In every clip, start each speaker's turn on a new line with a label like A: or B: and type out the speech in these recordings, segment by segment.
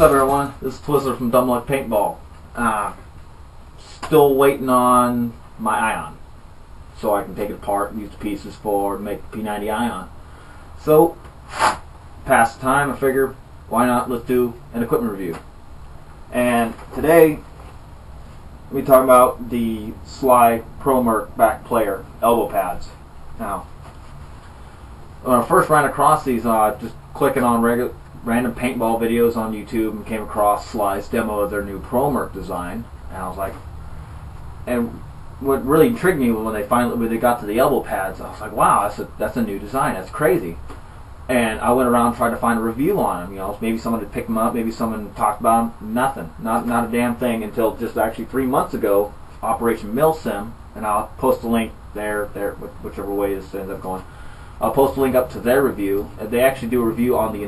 A: What's up, everyone? This is Twizzler from Dumb Luck Paintball. Still waiting on my ion, so I can take it apart and use the pieces for to make the P90 ion. So, past the time, I figure, why not? Let's do an equipment review. And today, we talk about the Sly Pro-Merc back player elbow pads. Now, when I first ran across these, just clicking on random paintball videos on YouTube and came across Sly's demo of their new Pro-Merc design, and I was like, and what really intrigued me when they got to the elbow pads, I was like, wow, that's a new design, that's crazy. And I went around and tried to find a review on them. You know, maybe someone had picked them up, maybe someone talked about them. Nothing, not a damn thing until just actually 3 months ago, Operation Milsim, and I'll post a link there, whichever way this ends up going. I'll post a link up to their review. They actually do a review on the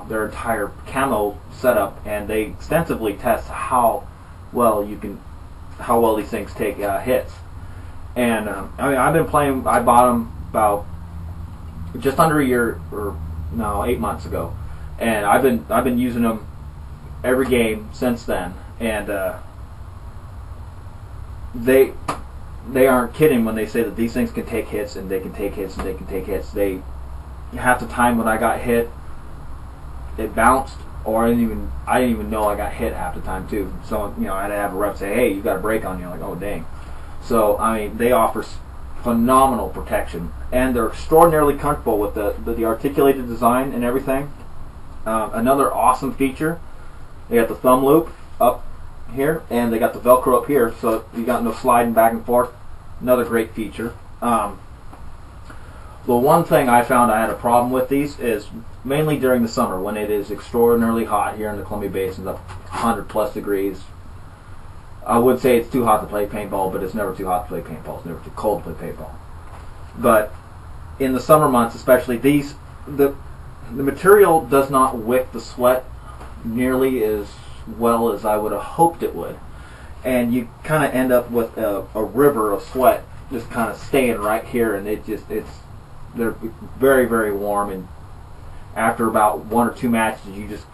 A: their entire camo setup, and they extensively test how well these things take hits. And I mean, I've been playing. I bought them about just under a year, or no, 8 months ago, and I've been using them every game since then. And they aren't kidding when they say that these things can take hits, and they can take hits, and they can take hits. Half the time when I got hit, it bounced, or I didn't even know I got hit half the time too. So, you know, I had to have a rep say, hey, you got a break on you. Like, oh dang. So I mean, they offer phenomenal protection, and they're extraordinarily comfortable with the articulated design and everything. Another awesome feature, they got the thumb loop up here, and they got the Velcro up here, so you got no sliding back and forth. Another great feature. The one thing I found I had a problem with these is mainly during the summer when it is extraordinarily hot here in the Columbia Basin, up 100+ degrees. I would say it's too hot to play paintball, but it's never too hot to play paintball. It's never too cold to play paintball. But in the summer months, especially, the material does not wick the sweat nearly as well as I would have hoped it would, and you kind of end up with a river of sweat just kind of staying right here, and they're very, very warm, and after about 1 or 2 matches you just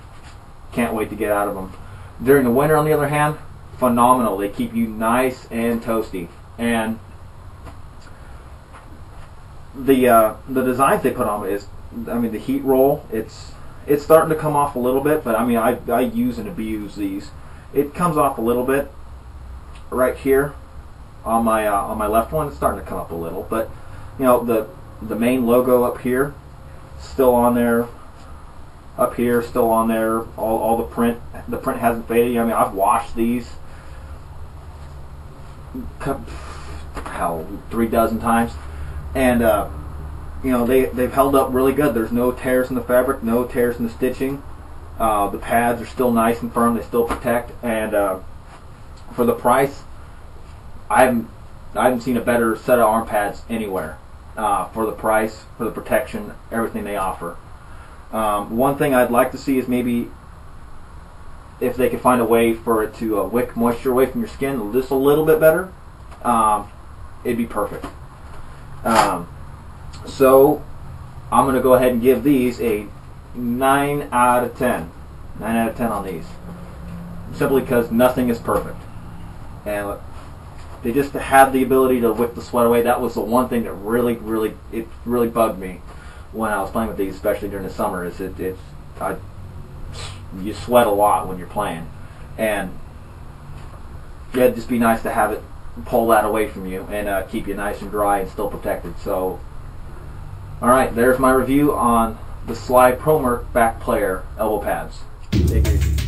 A: can't wait to get out of them. During the winter, on the other hand, phenomenal. They keep you nice and toasty, and the designs they put on it is, I mean, the heat roll, it's starting to come off a little bit, but I mean, I use and abuse these. It comes off a little bit right here on my left one. It's starting to come up a little, but you know, the main logo up here, still on there. Up here, still on there. All the print hasn't faded. I mean, I've washed these, hell, 3 dozen times, and you know, they've held up really good. There's no tears in the fabric, no tears in the stitching. The pads are still nice and firm. They still protect. And for the price, I haven't seen a better set of arm pads anywhere. For the price, for the protection, everything they offer. One thing I'd like to see is maybe if they could find a way for it to wick moisture away from your skin just a little bit better. It'd be perfect. So I'm going to go ahead and give these a 9 out of 10. 9 out of 10 on these. Simply because nothing is perfect. And they just have the ability to wick the sweat away. That was the one thing that really bugged me when I was playing with these, especially during the summer, is you sweat a lot when you're playing. And yeah, it'd just be nice to have it pull that away from you and keep you nice and dry and still protected. So, alright, there's my review on the Sly Pro-Merc back player elbow pads. Take it easy.